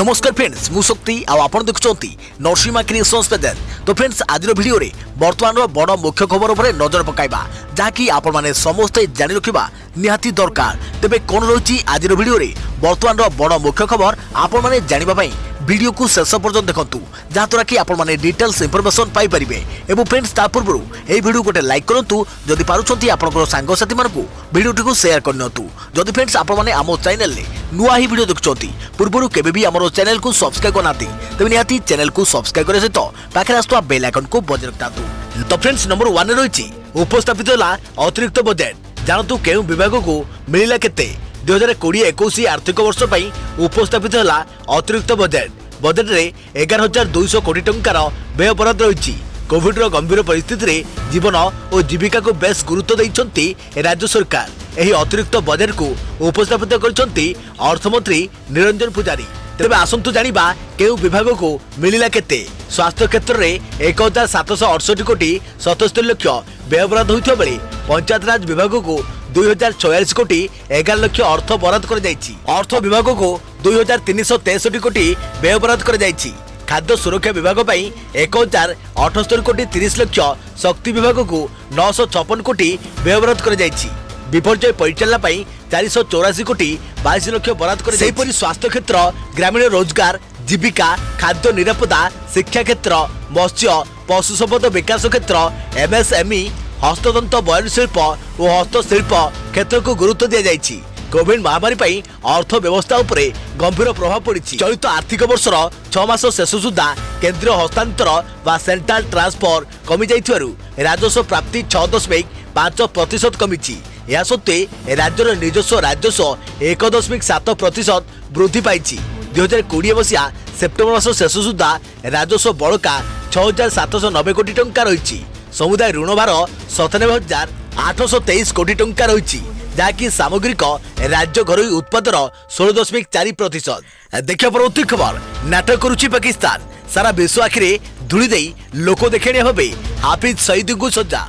नमस्कार फ्रेंड्स मु शक्ति आपण देखुंती नरसिंहा क्रिएशंस पेज। तो फ्रेंड्स आज वीडियो रे वर्तमान बड़ मुख्य खबर उपर नजर पकाइबा जहाँकि आपण माने समस्ते जानि रखिबा निहाती दरकार। तेबे कोन रही आज वीडियो रे वर्तमान बड़ मुख्य खबर आपण माने जानिबा पई वीडियो को शेष पर्यंत देखंतु जहाँद्वारा कि आपण माने डिटेल्स इंफॉर्मेशन पाई परिबे। एवं फ्रेंड्स ता पूर्व ए वीडियो गोटे लाइक करंतु जदि पारुछंती आपनकर सांग साथी मानकु वीडियो को शेयर करनतु। जदि फ्रेंड्स आपण माने आमो चैनल ले नुआ ही वीडियो देखुछंती पूर्वरु केबे भी हमरो चैनल को सब्सक्राइब करनाती तबे निहाती चैनल को सब्सक्राइब करे सहित पाखे आस्तुवा बेल आइकन को बजाय रखतातु। तो फ्रेंड्स नंबर 1 रे रहिछि उपस्थापित होला अतिरिक्त बजेट। जानतु केउ विभाग को मिलिला केते 2020-21 आर्थिक वर्ष पई उपस्थापित होला अतिरिक्त बजेट। बजेट रे 11,200 कोटी टंकार व्यय बराद रही। कोविड रो गंभीर परिस्थिति रे जीवन और जीविका को बेस गुरुत्व दैछंती राज्य सरकार। एही अतिरिक्त बजेट को उपस्थापित करछंती अर्थमंत्री निरंजन पुजारी। तेबे आसंतु जानिबा केउ विभाग को मिलिला केते। स्वास्थ्य क्षेत्र रे 1,768 कोटी 77 लाख व्यय बराद होइथिबा बेले पंचायत राज विभाग को 2,046 कोटी 11 लाख अर्थ बराद कर जाइछि। अर्थ विभाग को 2,363 कोटी व्यय बराद कर जाइछि। खाद्य सुरक्षा विभाग पई 1,078 कोटी 30 लाख, शक्ति विभाग को 956 कोटी व्यय बराद कर जाइछि। विपर्यय परिचालना पई 484 कोटी 22 लाख बराद कर जाइछि। सेहिपरि स्वास्थ्य क्षेत्र, ग्रामीण रोजगार, जीविका, खाद्य निरापत्ता, शिक्षा क्षेत्र, मत्स्य पशु संपद विकास क्षेत्र, एमएसएमई, हस्ततंत्र बयन शिल्प और हस्तशिल्प क्षेत्र को गुरुत्व दिया जाइछि। कोविड महामारी पई अर्थ व्यवस्था उपरे गंभीर प्रभाव पड़ी। चलित आर्थिक वर्षर 6 मास शेष सुधा केंद्रीय हस्तांतर व सेंट्रल ट्रांसफर कमी जाइथिबारु राजस्व प्राप्ति 6.5% कमिछि। या सत्वे राज्यर निजस्व राजस्व 1.7% वृद्धि पाइछि। 2020 मसीहा सेप्टेम्बर मास शेष सुधा राजस्व बळका 6,790 कोटी टंका रही। समुदाय ऋण भार 97,823 कोटी टंका रही, जहाँकि सामग्रिक राज्य घरोई उत्पादन 16.4%। देखिए परवर्ती खबर। नाटक करुछि पाकिस्तान। सारा विश्व आखिरे धूली दे लोक देखाणिया भावे हाफिज सईद को सजा।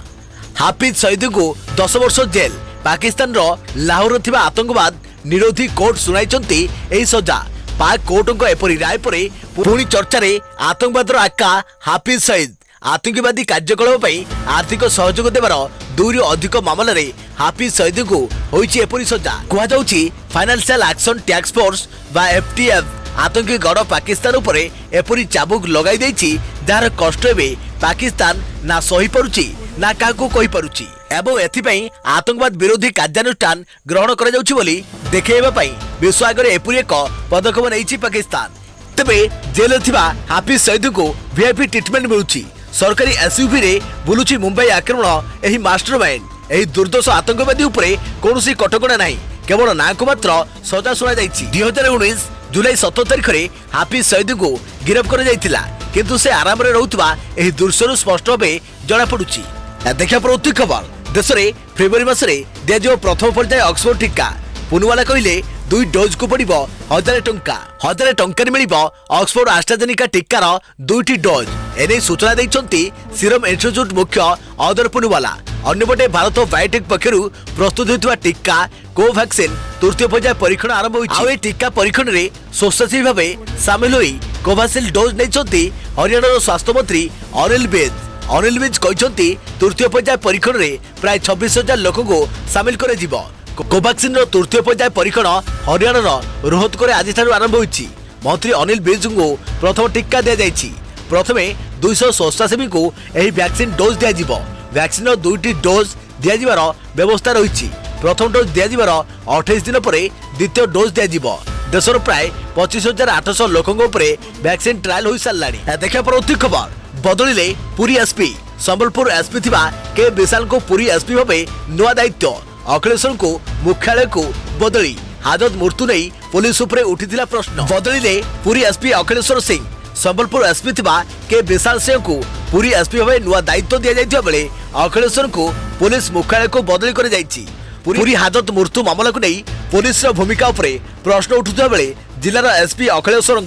हाफिज सईद को 10 वर्ष जेल। पाकिस्तान लाहौर थिबा आतंकवाद निरोधी कोर्ट सुनाइछंती एही सजा। पाक कोर्ट एपरी राय परे पुणी चर्चा रे आतंकवाद आका हाफिज सईद आतंकवादी कार्यकलाप आर्थिक सहयोग देवार 2 अधिक मामला रे हाफिज सईद को होइछि एपरी सजा। कुहा जाउछि फाइनेंशियल एक्शन टैक्स फोर्स बा एफटीएफ आतंकी गड़ पाकिस्तान उपरे एपरी चाबुक लगाई दैछि जार कष्ट एबे पाकिस्तान ना सही परुछि ना काको कहि परुछि। एवं एथिपई आतंकवाद विरोधी कार्यानुष्ठान ग्रहण करा जाउछि बोली देखेबा पई विश्व आगरे एपरी एक पदक्षेप नेइछि पाकिस्तान। तबे जेल थिबा हाफिज सईद को वीआईपी ट्रीटमेंट मिलुछि। सरकारी एसयूवी रे बुलुछि मुंबई आक्रमण एही मास्टरमाइंड। एही दुर्दश आतंकवादी उपरे कोनोसी कटकणा नाही, केवल ना को मात्र सजा सुना जाइछि। 2019 जुलाई 17 तारिख रे हाफिज सईद को गिरफ्त कर जाइतिला, किंतु से आराम रे रहउतबा एही दृश्यरु स्पष्ट भाबे जणा पडुछि। देखिया परवर्ती खबर। देश रे फेब्रुआरी मासरे दियाजिबो प्रथम पर्याय ऑक्सफोर्ड टीका। पुनवाला कहिले 2 डोज को पड़िबो 1000 टंका। 1000 टंका मिलिबो ऑक्सफोर्ड एस्ट्राजेनेका टीकार 2टी डोज। एने सूचना दैछंती सीरम इंस्टीट्यूट मुख्य अदर पुनवाला। अन्यपटे भारत बायोटेक पक्षरु प्रस्तुत होइतबा टीका कोवैक्सीन तृतीय पर्याय परीक्षण आरंभ होइछि। आ टीका परीक्षण रे स्वेच्छासेवी भाबे शामिल होई कोवैक्सीन डोज नैछंती हरियाणा स्वास्थ्य मंत्री अनिल विज। अनिल विज कहते तृतीय पर्याय परीक्षण रे प्राय 26,000 लोक को शामिल करे जिवो। कोवैक्सीन तृतीय पर्याय परीक्षण हरियाणा रोहतक आज आरंभ होइछि। मंत्री अनिल विज को प्रथम टीका दिया जाइछि। प्रथमे 200 स्वेच्छासेवी को एही वैक्सीन डोज दिया जिवो। वैक्सीन 2टी डोज दिया जिवार व्यवस्था रहिछि। प्रथम डोज दिया जिवार 28 दिन परे द्वितीय डोज दिया जिवो। देशर प्राय 25,800 लोकंक उपरे वैक्सीन ट्रायल होई सारलाणी। देखिया परवर्ती खबर। बदलिले पुरी एसपी। संबलपुर एसपी थिबा के विशाल को पुरी एसपी भाबे नुआ दायित्व। अखिलेश्वर को मुख्यालय को बदली। हाजत मृत्यु नहीं पुलिस उपरे उठिथिला प्रश्न। बदलिले पुरी एसपी अखिलेश्वर सिंह। संबलपुर एसपी थिबा के विशाल सिंह को पुरी एसपी भाबे नुआ दायित्व दिया जाइथिबा बेले अखिलेश्वर को पुलिस मुख्यालय को बदली कर जाइछि। पुरी हाजत मृत्यु मामला को नहीं पुलिस भूमिका उपरे प्रश्न उठुथिबा बेले जिलार एसपी अखिलेश्वर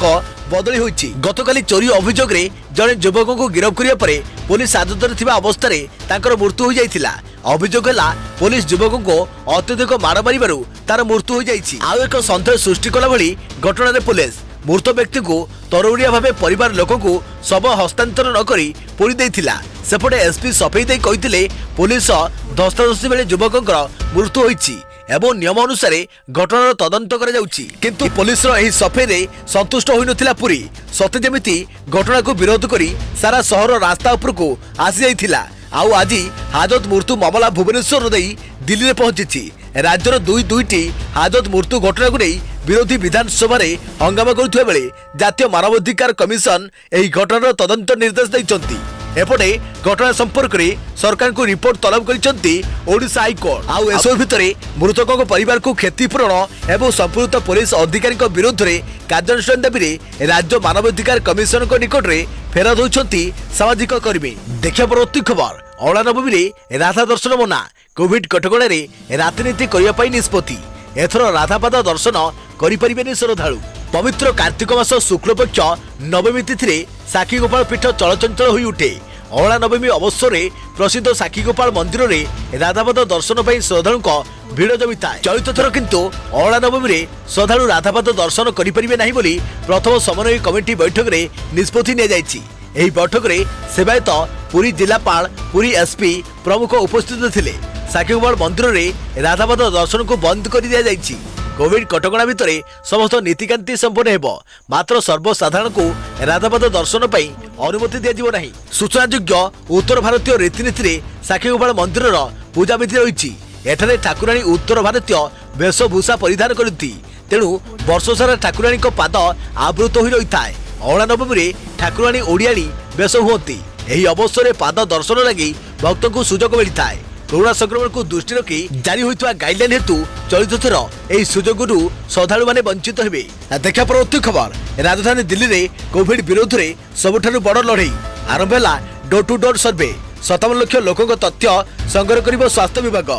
बदली होइछि। गतकाली चोरी अभियोग रे जने युवक को गिरफ्त करिया परे पुलिस हाजत थिबा अवस्था रे तांकर मृत्यु हो जाइथिला। अभियोग है पुलिस युवक को अत्यधिक माड़ मारिबारु तार मृत्यु हो जाइछि। आउ एक सन्देह सृष्टि कला भली घटना रे पुलिस मृत व्यक्ति को तरुणिया भावे परिवार लोक को शव हस्तांतर न करी पोड़ी देइथिला। सेपटे एसपी सफेई दे कहिथिले पुलिस धस्ताधस्ती बेले युवकंकर मृत्यु होईछि एवं नियम अनुसार घटनार तदंत करा जाउछि। किंतु पुलिस एही सफेई संतुष्ट होई नथिला पुरी सते जेमिति घटना को विरोध करी सारा शहर रास्ता उपर को आसी जाइथिला। आउ आज हाजत मृत्यु मामला भुवनेश्वर देई दिल्ली में पहुंची। राज्यर दुईटी हाजत मृत्यु घटना को नहीं विरोधी विधानसभा हंगामा करुवा बेले जातीय मानवाधिकार कमिशन एही घटनार तदंत निर्देश देइछन्ति। एपटे घटना संपर्क में सरकार को रिपोर्ट तलब करिसन्ति ओडिशा हाईकोर्ट। आउ एसो भितरे मृतकों परिवार को क्षतिपूरण एवं संपूर्ण पुलिस अधिकारी विरोध में कार्यानुष्ठान दाबी राज्य मानवाधिकार कमिशन निकट में फेरत होइछन्ति सामाजिक कर्मी। देखिया परवर्ती खबर औला नवमी रे राधा दर्शन मना कोविड कटकणा रे राजनीति करने पर निष्पत्ति। एथर राधापाद दर्शन करें श्रद्धालु। पवित्र कार्तिक मास शुक्लपक्ष नवमी तिथि साक्षी गोपाल पीठ चलचंचल हो उठे। औला नवमी अवसर में प्रसिद्ध साक्षी गोपाल मंदिर में राधापाद दर्शन पर श्रद्धालु भिड़ जमी था। चलित थर किंतु औला नवमी में श्रद्धालु राधापाद दर्शन करें नहीं बोली प्रथम समन्वय कमिटी बैठक में निष्पत्ति नि बैठक में सेवायत पुरी जिलापाल पुरी एसपी प्रमुख उपस्थित थिले। साक्षी गोपाल मंदिर में राधापाद दर्शन को बंद कर दिया जायछि। कोविड कटकणा भितर समस्त नीतिकांति संपन्न हेब मात्र सर्वसाधारण को राधापाद दर्शन पर अनुमति दिया नहीं। सूचनायोग्य उत्तर भारतीय रीतिनीति में साक्षी गोपाल मंदिर पूजा विधि रही। एठारे ठाकुराणी उत्तर भारतीय वेशभूषा परिधान करती तेणु वर्ष सारा ठाकुराणी पाद आवृत हो रही है। औला नवमी ठाकुराणी ओडियाणी बेश हुअती। एही अवसर में पाद दर्शन लगी भक्त को सुजोग मिलता है। कोरोना संक्रमण को दृष्टि रखी जारी होइतवा गाइडलाइन हेतु चलित थर एही सुजोग श्रद्धालु माने वंचित हेबे। देखा परवर्ती खबर राजधानी दिल्ली रे कोविड विरोध में सबुठारु बड़ लड़ई आरंभ है। Door to door survey 57 lakh लोकों तथ्य संग्रह कर स्वास्थ्य विभाग।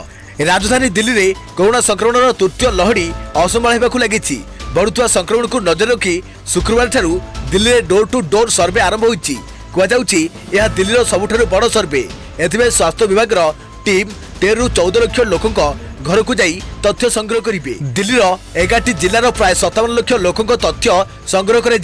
राजधानी दिल्ली में कोरोना संक्रमण तृतीय लहड़ी असंभाल होगा लगी। बढ़ुवा संक्रमण को नजर रखी शुक्रवार ठारू दिल्ली में डोर टू डोर सर्वे आरंभ होइछि। कुआଯାଉଛି यह दिल्लीर सबुठारु बड़ सर्वे। एथिबे स्वास्थ्य विभाग टीम 13 ରୁ 14 लाख लोकों घर को जाई तथ्य संग्रह करिवे। दिल्लीर 11टी जिलार प्राय 57 लाख लोकों तथ्य संग्रह कर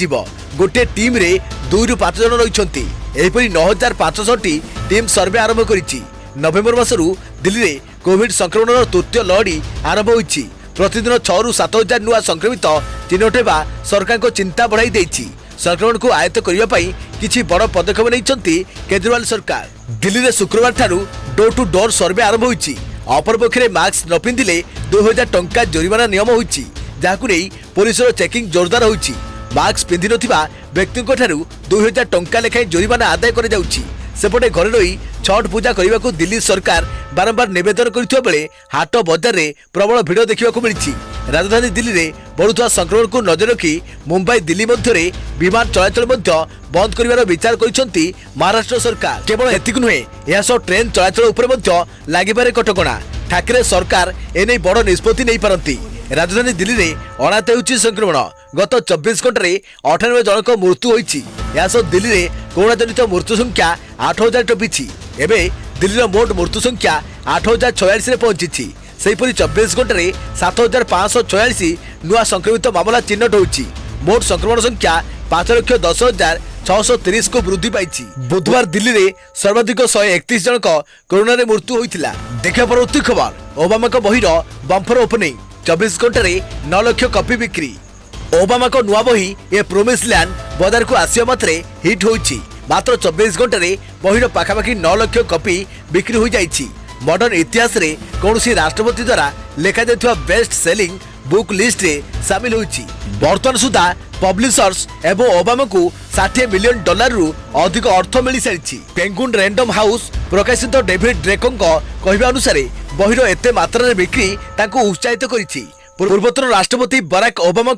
गोटे टीम रे 2 ରୁ 5 जन रहिछन्ति। एहिपरि 9500टी टीम सर्वे आरंभ करिछि। नवेम्बर मासरू दिल्ली में कोविड संक्रमण तृतीय लहड़ी आरंभ होइछि। प्रतिदिन 6 ରୁ 7 हजार नुआ संक्रमित चिन्हट हेबा सरकार को चिंता बढ़ाई देछि। संक्रमण को आयत्त करने किछि बड़ पदक्षेप नहीं केजरीवाल सरकार। दिल्ली में शुक्रवार ठारू डोर टू डोर सर्वे आरंभ होइछि। अपरपक्षे मास्क न पिंधिले 2000 टंका जोरिमाना नियम होइछि जाहाकु नै पुलिस चेकिंग जोरदार होइछि। मास्क पिंधि नथिबा व्यक्ति 2000 टंका लेखाएं जोरिमाना आदाय कर जाउछि। सेपटे घरे रही छठ पूजा करने को दिल्ली सरकार बारंबार निवेदन करथिबा बेले हाट बजार रे प्रबल भिड़ देखा मिली। राजधानी दिल्ली में बढ़ुवा संक्रमण को नजर रखी मुंबई दिल्ली मध्य विमान चलाचल बंद कर विचार कर महाराष्ट्र सरकार। केवल एतिक नुहे यह सह ट्रेन चलाचल उपर लगे कटकणा। ठाकरे सरकार एने बड़ निष्पत्ति नहीं पारती। राजधानी दिल्ली में अणात होउछि संक्रमण। गत 24 घंटे 98 जनक मृत्यु होइछि। यासह दिल्ली में कोरोना जनित मृत्यु संख्या 8000 टपिछि। एबे दिल्लीर मोट मृत्यु संख्या 8046 रे पहुंची। सेहीपरि 24 घंटे 7546 नुआ संक्रमित मामला चिन्हट होइछि। मोट संक्रमण संख्या 5,10,630 को वृद्धि पाइछि। बुधवार दिल्ली में सर्वाधिक 131 जनक कोरोना रे मृत्यु होइथिला। देखा परवर्ती खबर ओबामा को बहिर बम्फर ओपनिंग 24 घंटे 9 लाख कॉपी बिक्री। ओबामा को नुआ बही ए प्रोमिस लैंड बाजार को आसिया मात्रे हिट होइछि। मात्र 24 घंटे बहिर पाखापाखि 9 लाख कॉपी बिक्री हो जाइछि। मॉडर्न इतिहास रे कौनसी राष्ट्रपति द्वारा लेखा जाइथुवा बेस्ट सेलिंग बुक लिस्ट रे शामिल होइछि। वर्तमान सुधा पब्लिशर्स एवं ओबामा को $60 मिलियन रु अधिक अर्थ मिल सारी। पेंगुइन रैंडम हाउस प्रकाशित डेविड ड्रेको कहवा अनुसार बहिर एते मात्रा बिक्री तांको उत्साहित करिछि। पूर्वतन राष्ट्रपति बराक ओबामा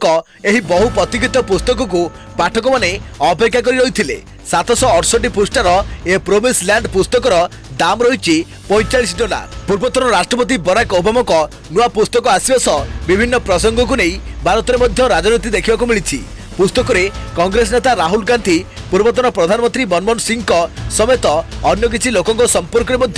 एही बहु प्रतिगित पुस्तक को पाठक माने अपेक्षा कर रही। 768 पृष्ठार ए प्रोमिस लैंड पुस्तकर दाम रही $45। पूर्वतन राष्ट्रपति बराक ओबामा नुआ पुस्तक आसवा सह विभिन्न प्रसंग को नहीं भारत में राजनीति देखा मिली। पुस्तक में कांग्रेस नेता राहुल गांधी पूर्वतन प्रधानमंत्री मनमोहन सिंह समेत अन्य किसी लोकों संपर्क में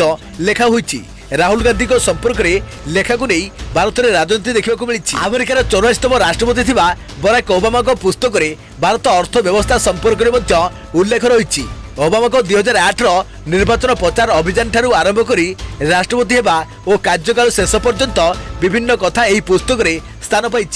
लेखा होइछि। राहुल गांधी को संपर्क में लेखा को नहीं भारत में राजनीति देखा मिली। अमेरिकार 84तम राष्ट्रपति थिबा बराक ओबामा को पुस्तक में भारत अर्थ व्यवस्था संपर्क में उल्लेख रही। ओबामा को 2008 निर्वाचन प्रचार अभियान ठारू आरंभ करी राष्ट्रपति हेबा और कार्यकाल शेष पर्यंत विभिन्न कथा यही पुस्तक में स्थान पाई।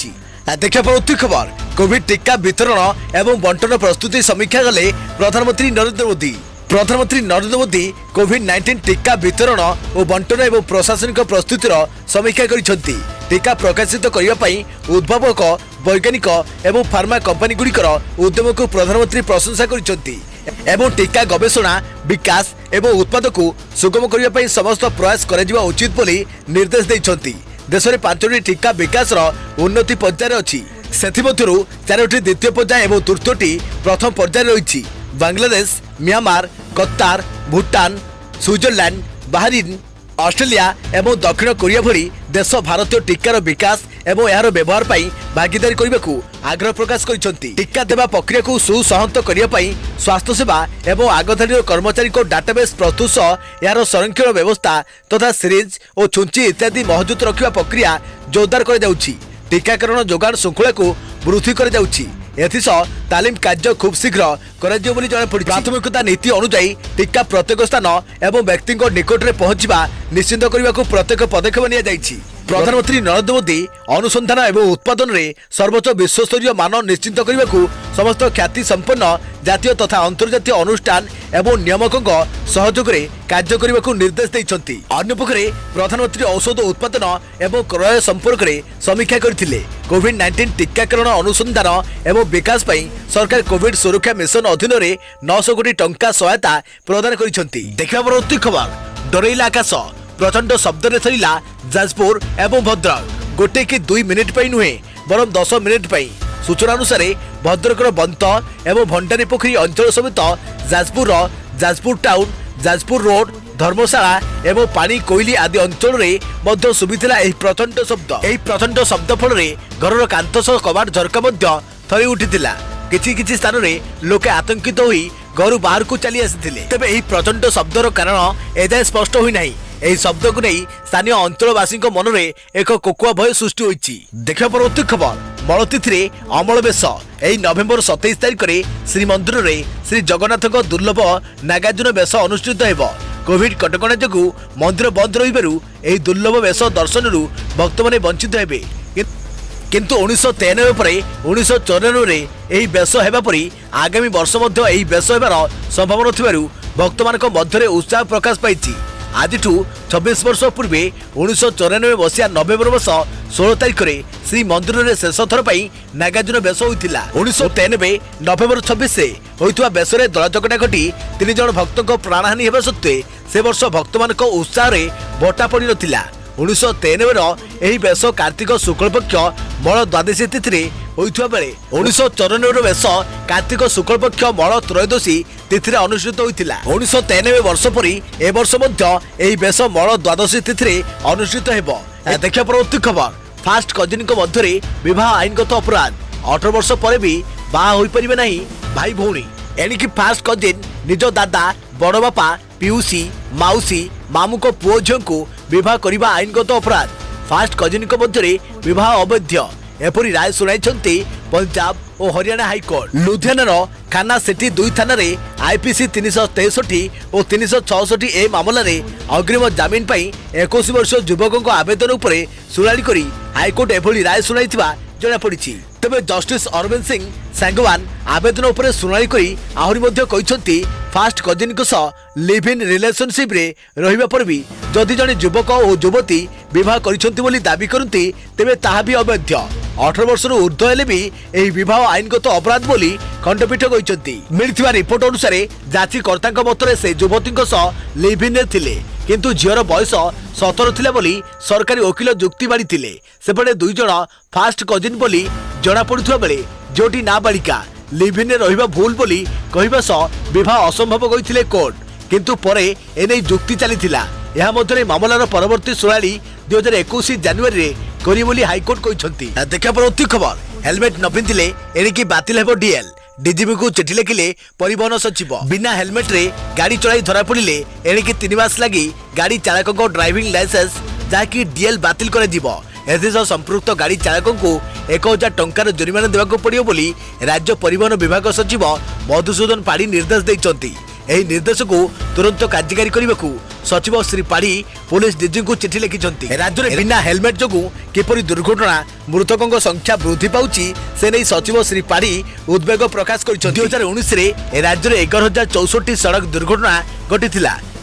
देखा पड़ती खबर कोविड टीका वितरण एवं बंटन प्रस्तुति समीक्षा कले प्रधानमंत्री नरेंद्र मोदी। प्रधानमंत्री नरेंद्र मोदी कोविड-19 टीका वितरण और बंटन एवं प्रशासनिक प्रस्तुतिर समीक्षा करिसेंती। टीका प्रकाशित करने पाई उद्भावक वैज्ञानिक एवं फार्मा कंपनी गुड़िकर उद्यम को प्रधानमंत्री प्रशंसा करिसेंती एवं टीका गवेषणा विकास एवं उत्पाद को सुगम करने पाई समस्त प्रयास करा उचित बोली निर्देश देइछंती। देश में 5टी टीका विकास उन्नति पर्यायर अच्छी से 4टी द्वितीय पर्याय एवं तृतीयटी प्रथम पर्यायर रही। बांग्लादेश, म्यांमार, कतार, भूटान, स्विट्जरलैंड, बाहरीन, ऑस्ट्रेलिया एवं दक्षिण कोरिया भली देश भारतीय टीकार विकास एवं यार व्यवहार पाई भागीदारी करने को आग्रह प्रकाश करिसेंती। टीका देवा प्रक्रिया को सुसंहत करने पाई स्वास्थ्य सेवा एवं आगधाड़ी कर्मचारी को डाटाबेस प्रस्तुत सह यार संरक्षण व्यवस्था तथा सिरिंज और छुंची इत्यादि मौजूद रखा प्रक्रिया जोरदार कर जाउछि। टीकाकरण जोगाण श्रृंखला को वृद्धि कर जाउछि। एथिसह तालीम कार्य खूब शीघ्र कर प्राथमिकता नीति अनुजाई टीका प्रत्येक स्थान एवं व्यक्ति निकट में पहुंचा निश्चित करने को प्रत्येक पदक्षेप नि प्रधानमंत्री नरेंद्र मोदी अनुसंधान एवं उत्पादन में सर्वोच्च विश्वस्तरीय मान निश्चित करने को समस्त ख्याति संपन्न जातीय तथा अंतर्जातीय अनुष्ठान एवं नियामकों सहयोग में कार्य करने को निर्देश देइछंती। अन्यपक्षे प्रधानमंत्री औषध उत्पादन एवं क्रय संपर्क में समीक्षा करथिले। कोविड-19 टीकाकरण अनुसंधान एवं विकास पई सरकार कोविड सुरक्षा मिशन अधीन में 900 कोटी टंका सहायता प्रदान करिसेंती। देखा परवर्ती खबर डरेइला आकाश प्रचंड शब्द में थरिला जाजपुर एवं भद्रक गोटे कि 2 मिनिट पर नुहे बरम 10 मिनिट पर। सूचना अनुसार भद्रकर बंत एवं भंडारी पोखरी अंचल समेत जाजपुर टाउन, जाजपुर रोड, धर्मशाला एवं पानी कोइली आदि अंचल में शुभिला प्रचंड शब्द। यही प्रचंड शब्द फल घर कांथ सह कबाट झरका थरी उठिथिला। किछि स्थान में लोके आतंकित होई घर बाहर को चली आसिथिले। तेबे एही प्रचंड शब्दर कारण एजाए स्पष्ट होई नाही। एही शब्द को नहीं स्थानीय अंचलवासी मन में एक कोकुआ भय सृष्टि होइछि। देखा परवर्ती खबर मलतिथि अमल बेश यही नवेम्बर 27 तारिख में श्रीमंदिर में श्री जगन्नाथ दुर्लभ नागार्जुन बेश अनुष्ठित होब। कोविड कटकणा जो मंदिर बंद रही दुर्लभ बेश दर्शन भक्त मैंने वंचित हेबे। किंतु 1993 पर 1994 यही बेश हेबा परी आगामी वर्ष यही बेश हेबार संभावना थिबारु भक्त मानक मध्य उत्साह प्रकाश पाइछि। आज 26 वर्ष पूर्वे 1994 मसीहा नवेम्बर मास 16 तारिख में श्री मंदिर में शेष थर पर नागार्जुन बेश होता। 1993 नवेम्बर 26 होता बेश में दलाचकटा घटी 3 जन भक्तों प्राणहानि होगा सत्वे से वर्ष भक्त मान उत्साह भट्टा पड़ ना। 1993 यही बेश कार्तिक शुक्ल पक्ष मल द्वादशी तिथि होता बेले 1994 बेश कार्तिक शुक्ल पक्ष मल त्रयोदशी तिथि अनुष्ठित होता। 1993 वर्ष परी ए वर्ष यही बेश मल द्वादशी तिथि अनुष्ठित हो। देखा परवर्ती खबर फास्ट कजिन मध्य विवाह आईनगत अपराध 18 वर्ष पर भी बाहा हो पारे नहीं भाई भौणी। एणिकी फास्ट कजिन निज दादा बड़ बापा पिउसी माउसी मामू को पुओ झील को विवाह करने आईनगत अपराध। फास्ट कजिन मध्य विवाह अवैध एपरी राय शुणाई पंजाब और हरियाणा हाईकोर्ट। लुधियानार खाना सिटी 2 थाना आईपीसी 363 और 366 ए मामलें अग्रिम जमीन पर 21 वर्ष युवकों आवेदन उपर शुणाणी कर हाईकोर्ट एभली राय शुणाई जनापड़ी। तेज जस्टिस अरविंद सिंह सांगवान आवेदन उपर शुणाणी कर आहरी कहते fast cousin live in relationship रे रहिबा पर भी जदि जड़े युवक और युवती विवाह कर दाबी करती तेबे ताहा भी अवैध। 18 वर्ष ऊर्ध्व हेले भी यही विवाह आईनगत अपराध बोली खंडपीठ कहते। मिलथिबा रिपोर्ट अनुसार जांचकर्ता मतरे से युवती लिव इन थिले किंतु झीर बयस 17 थिला बोली सरकारी वकिल जुक्ति बाढ़ी। सेपटे 2 जण फास्ट कजिन बोली जना पड़ुवा बेले जोटी नाबालिका लिव इन रहिबा भूल बोली कहबा सह विवाह असंभव कहिथिले कोर्ट। किंतु परे एने जुक्ति चलीथिला। यह मध्य मामलार परवर्ती शुणाणी 2021 जनवरी करी बोली हाईकोर्ट कहते। देखा परवर्ती खबर हेलमेट न पिंधिले एणिकी बातिल हेबो डीएल। डीजीपी को चिठी लिखिले परिवहन सचिव। बिना हेलमेट रे गाड़ी चलाई धरा पड़िले एणिकी 3 मास लगी गाड़ी चालक को ड्राइविंग लाइसेंस जहाँकि डीएल बातिल कर संपृक्त गाड़ी चालक को 1000 टंकार जुर्माना देवाक पड़ियो बोली राज्य परिवहन विभाग सचिव मधुसूदन पाढ़ी निर्देश देइचंती। एही निर्देश को तुरंत कार्यकारी करने को सचिव श्री पाढ़ी पुलिस डीजी को चिठी लिखिंट। राज्य में बिना हेलमेट जो किपरि दुर्घटना मृतकों संख्या वृद्धि पाउची से नहीं सचिव श्री पाढ़ी उद्वेग प्रकाश कर 2019 रे राज्य में 11,064 सड़क दुर्घटना घटी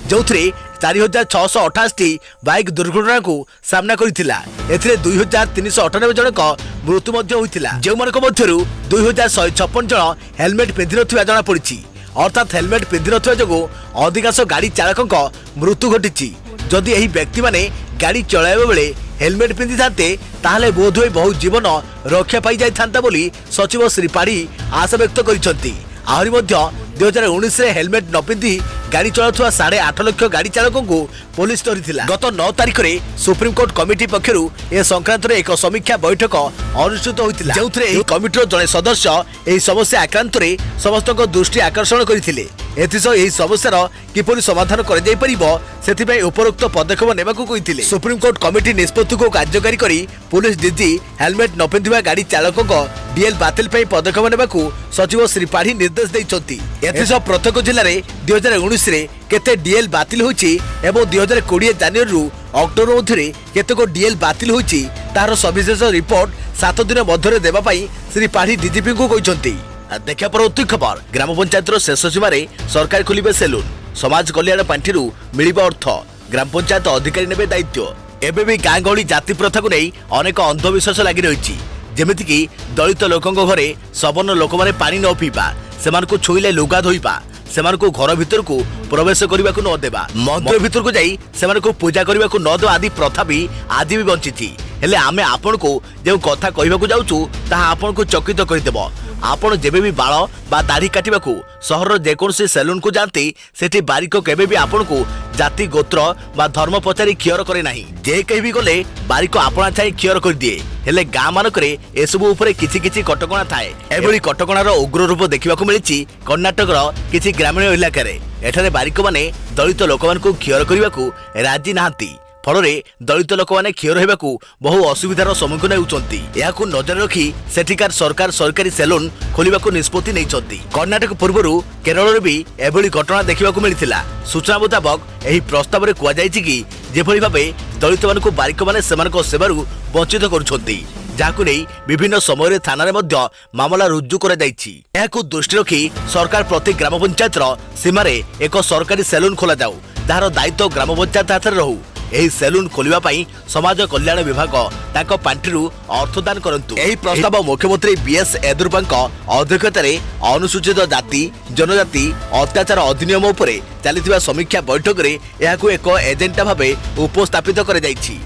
जो 4,628 बाइक दुर्घटना को सामना करथिला। एथिरे 2,398 जनक मृत्यु मध्य होइथिला जो मानक मध्यरु 2,156 जन हेलमेट पिंधि नथिबा जणा पड़िछि। अर्थात हेलमेट पिंधि नथिबा जोगु अधिकांश गाड़ी चालकक मृत्यु घटिछि। जदि एही व्यक्ति माने गाड़ी चलाइबा बेले हेलमेट पिंधि थाते ताहले बोध होय बहुत जीवन रक्षा पाई जाय थांता बोली सचिव श्री पाढ़ी आशा व्यक्त करिसंती। आहरी मध्य 2019 रे हेलमेट न पिंधि गाड़ी चलाउथुवा 8.5 लाख गाड़ी चालकों को पुलिस धरिथिला। गत 9 तारिख रे सुप्रीम कोर्ट कमिटी पक्षरु ए संक्रांत रे एक समीक्षा बैठक अनुष्ठित होइतिला जेउथरे एही कमिटीर जने सदस्य एही समस्या आक्रांत रे समस्तक दृष्टि आकर्षण करिथिले। एथिसह एही समस्यार किपरि समाधान कर जाय परिबो सेथिपय उपरोक्त पदक्षेप नेबाकू कहिथिले। सुप्रीम कोर्ट कमिटी निष्पत्ति को कार्यकारी करी पुलिस डीजी हेलमेट न पिंधिबा गाड़ी चालकों डीएल बातिल पय पदक्षेप नेबाकू सचिव श्री पाढ़ी निर्देश दैछंती। एथिसह प्रत्येक जिल्ला रे 2019 रे केते डीएल बातिल होईची एवं 2020 जनवरी रु अक्टोबर मध्य केतेको डीएल बातिल होईची तार सविशेष रिपोर्ट 7 दिन मध्य देबा पई श्री पाढ़ी डीजीपी को कहिसंती। देखा परवर्ती खबर ग्राम पंचायत शेष सीमार सरकार खोलिबे सेलून समाज कल्याण पांठि मिलिब अर्थ ग्राम पंचायत अधिकारी नेबे दायित्व। एबे भी गाँ गहली जाति प्रथा को नहीं अनेक अंधविश्वास लगी रही जेमिति कि दलित लोकों घरे सवर्ण लोक माने पानी न पीवा सेमानकु छुईले लुगा धोइबा सेमानकु घर भीतर को प्रवेश करने को न देवा मंदिर भीतर को जाई सेमानकु पूजा करने को न देवा आदि प्रथा भी आज भी बंची हेले आमे आपण को जो कथा कहबाकू जाउचु ताहा आपण को चकित करदेबो। आपण जेबे भी बाल बा दाढ़ी काटिबाकू सहर जेकोसी सेलून को जानते सेठी बारिक केबे भी आपण को जाति गोत्र बा धर्म पचारि खियर करे नाही। जे कहि भी गले बारिक आपणा चाहि खियर कर दिए हेले गाँ मानकरे एसबु उपरे किछि किछि कटकणा थाए। एभली कटकणार उग्र रूप देखिबाकू मिलिछि कर्णाटकर किछि ग्रामीण इलाका रे। एठारे बारिक माने दलित लोक मानकू खियर करिबाकू राजी नाहांती फल दलित लोक मैंने क्षीर होगा बहु असुविधार सम्मुखीन होती। यह नजर रखी सेठिकार सरकार सरकारी सेलून खोलने निष्पत्ति नहीं। कर्णाटक पूर्वर केरल भी एभली घटना देखा मिलता। सूचना मुताबक यह प्रस्ताव में कहुई कि जेभली भावे दलित मानक बारिक मैंने सेवार वंचित करुछंती जहां नहीं विभिन्न समय थाना मामला रुजु कर दृष्टि रखी सरकार प्रति ग्राम पंचायत सीमार एक सरकारी सेलून खोल जाऊ जार दायित्व ग्राम पंचायत हाथ में रहू। एही सेलून खोलिबा पई समाज कल्याण विभाग ताको पांठिरु अर्थदान करंतु। एही प्रस्ताव मुख्यमंत्री बीएस येदियुरप्पाଙ୍କ अध्यक्षतारे अनुसूचित जाति जनजाति अत्याचार अधिनियम उपरे चलिथिबा समीक्षा बैठक रे एहाकु एक एजेंडा भाबे उपस्थापित कर जायछि।